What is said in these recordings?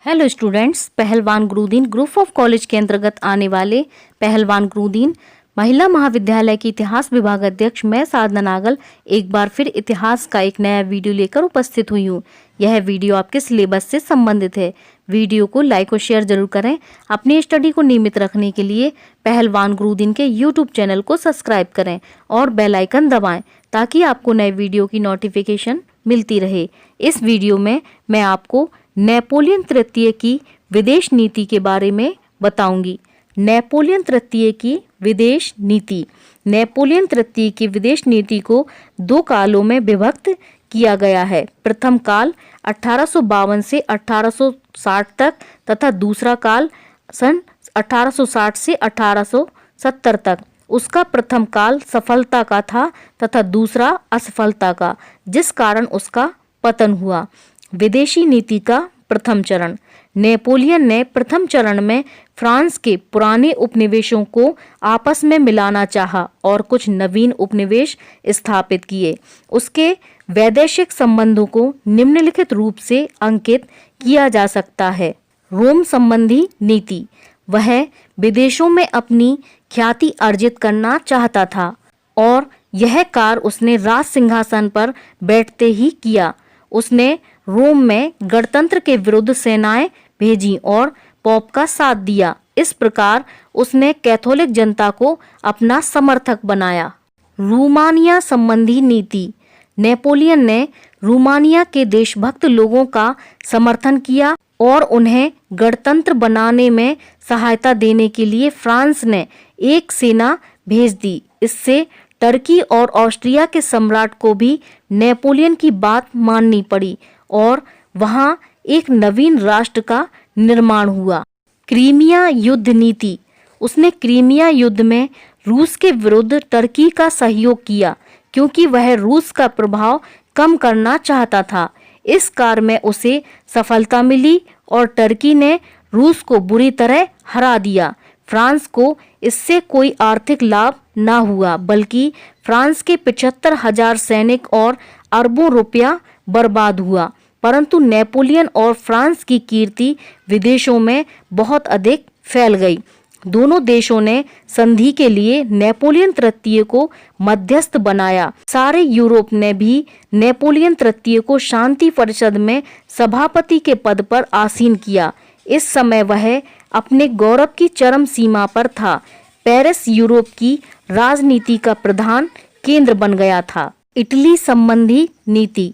Hello students, पहलवान Gurudeen group of college के अंतर्गत आने वाले पहलवान गुरुदीन महिला महाविद्यालय की इतिहास विभाग अध्यक्ष मैं साधना नागल एक बार फिर इतिहास का एक नया वीडियो लेकर उपस्थित हुई हूँ। यह वीडियो आपके सिलेबस से संबंधित है। वीडियो को लाइक और शेयर जरूर करें। अपनी स्टडी को नियमित रखने के लिए पहलवान गुरुदीन के यूट्यूब चैनल को सब्सक्राइब करें और बेल आइकन दबाएं ताकि आपको नए वीडियो की नोटिफिकेशन मिलती रहे। इस वीडियो में मैं आपको नेपोलियन तृतीय की विदेश नीति के बारे में बताऊंगी। नेपोलियन तृतीय की विदेश नीति। नेपोलियन तृतीय की विदेश नीति को दो कालों में विभक्त किया गया है। प्रथम काल 1852 से 1860 तक तथा दूसरा काल सन 1860 से 1870 तक। उसका प्रथम काल सफलता का था तथा दूसरा असफलता का, जिस कारण उसका पतन हुआ। विदेशी नीति का प्रथम चरण। नेपोलियन ने प्रथम चरण में फ्रांस के पुराने उपनिवेशों को आपस में मिलाना चाहा और कुछ नवीन उपनिवेश स्थापित किए। उसके वैदेशिक संबंधों को निम्नलिखित रूप से अंकित किया जा सकता है। रोम संबंधी नीति। वह विदेशों में अपनी ख्याति अर्जित करना चाहता था और यह कार्य उसने राज सिंहासन पर बैठते ही किया। उसने रोम में गणतंत्र के विरुद्ध सेनाएं भेजी और पोप का साथ दिया। इस प्रकार उसने कैथोलिक जनता को अपना समर्थक बनाया। रूमानिया संबंधी नीति। नेपोलियन ने रूमानिया के देशभक्त लोगों का समर्थन किया और उन्हें गणतंत्र बनाने में सहायता देने के लिए फ्रांस ने एक सेना भेज दी। इससे टर्की और ऑस्ट्रिया के सम्राट को भी नेपोलियन की बात माननी पड़ी और वहां एक नवीन राष्ट्र का निर्माण हुआ। क्रीमिया युद्ध नीति। उसने क्रीमिया युद्ध में रूस के विरुद्ध टर्की का सहयोग किया क्योंकि वह रूस का प्रभाव कम करना चाहता था। इस कार्य में उसे सफलता मिली और टर्की ने रूस को बुरी तरह हरा दिया। फ्रांस को इससे कोई आर्थिक लाभ न हुआ, बल्कि फ्रांस के 75,000 सैनिक और अरबों रुपया बर्बाद हुआ। परंतु नेपोलियन और फ्रांस की कीर्ति विदेशों में बहुत अधिक फैल गई। दोनों देशों ने संधि के लिए नेपोलियन तृतीय को मध्यस्थ बनाया। सारे यूरोप ने भी नेपोलियन तृतीय को शांति परिषद में सभापति के पद पर आसीन किया। इस समय वह अपने गौरव की चरम सीमा पर था। पेरिस यूरोप की राजनीति का प्रधान केंद्र बन गया था। इटली संबंधी नीति।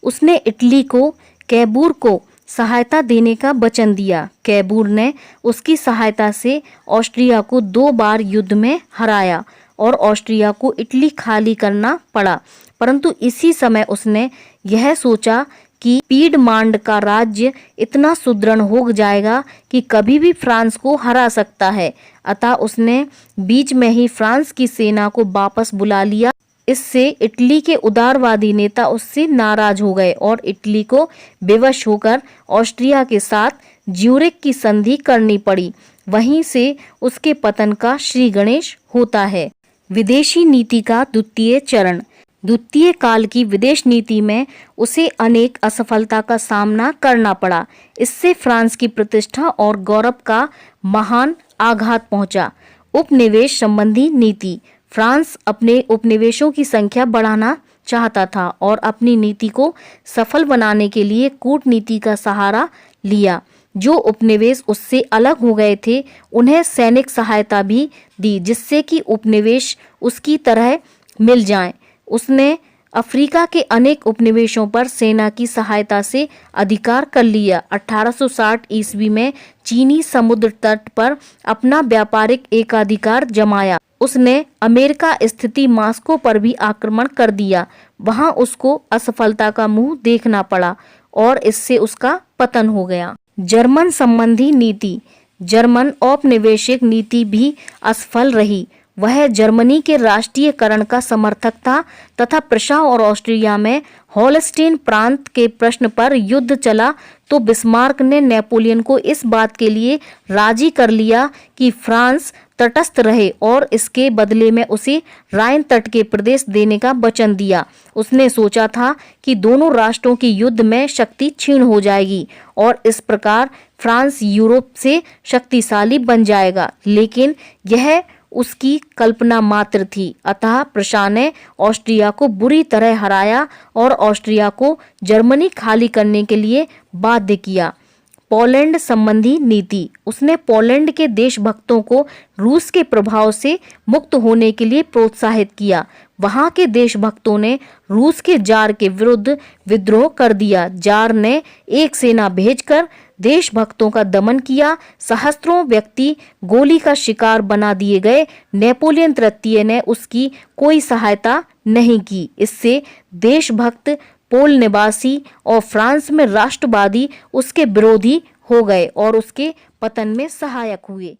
उसने इटली को कैबूर को सहायता देने का वचन दिया। कैबूर ने उसकी सहायता से ऑस्ट्रिया को 2 बार युद्ध में हराया और ऑस्ट्रिया को इटली खाली करना पड़ा। परंतु इसी समय उसने यह सोचा कि पीडमांड का राज्य इतना सुदृढ़ हो जाएगा कि कभी भी फ्रांस को हरा सकता है। अतः उसने बीच में ही फ्रांस की सेना को वापस बुला लिया। इससे इटली के उदारवादी नेता उससे नाराज हो गए और इटली को बेवश होकर ऑस्ट्रिया के साथ ज्यूरिख की संधि करनी पड़ी। वहीं से उसके पतन का श्री गणेश होता है। विदेशी नीति का द्वितीय चरण। द्वितीय काल की विदेश नीति में उसे अनेक असफलता का सामना करना पड़ा। इससे फ्रांस की प्रतिष्ठा और गौरव का महान आघात पहुंचा। उपनिवेश संबंधी नीति। फ्रांस अपने उपनिवेशों की संख्या बढ़ाना चाहता था और अपनी नीति को सफल बनाने के लिए कूटनीति का सहारा लिया। जो उपनिवेश उससे अलग हो गए थे उन्हें सैनिक सहायता भी दी, जिससे कि उपनिवेश उसकी तरह मिल जाएं। उसने अफ्रीका के अनेक उपनिवेशों पर सेना की सहायता से अधिकार कर लिया। 1860 ईस्वी में चीनी समुद्र तट पर अपना व्यापारिक एकाधिकार जमाया। उसने अमेरिका स्थिति मास्को पर भी आक्रमण कर दिया। वहां उसको असफलता का मुंह देखना पड़ा और इससे उसका पतन हो गया। जर्मन संबंधी नीति। जर्मन औपनिवेशिक नीति भी असफल रही। वह जर्मनी के राष्ट्रीयकरण का समर्थक था तथा प्रशा और ऑस्ट्रिया में होल्स्टीन प्रांत के प्रश्न पर युद्ध चला तो बिस्मार्क ने नेपोलियन को इस बात के लिए राजी कर लिया कि फ्रांस तटस्थ रहे और इसके बदले में उसे राइन तट के प्रदेश देने का वचन दिया। उसने सोचा था कि दोनों राष्ट्रों की युद्ध में शक्ति क्षीण हो जाएगी और इस प्रकार फ्रांस यूरोप से शक्तिशाली बन जाएगा, लेकिन यह उसकी कल्पना मात्र थी। अतः प्रशा ने ऑस्ट्रिया को बुरी तरह हराया और ऑस्ट्रिया को जर्मनी खाली करने के लिए बाध्य किया। पोलैंड संबंधी नीति। उसने पोलैंड के देशभक्तों को रूस के प्रभाव से मुक्त होने के लिए प्रोत्साहित किया। वहां के देशभक्तों ने रूस के जार के विरुद्ध विद्रोह कर दिया। जार ने एक सेना भेजकर देशभक्तों का दमन किया। सहस्त्रों व्यक्ति गोली का शिकार बना दिए गए। नेपोलियन तृतीय ने उसकी कोई सहायता नहीं की। इससे देशभक्त पोल निवासी और फ्रांस में राष्ट्रवादी उसके विरोधी हो गए और उसके पतन में सहायक हुए।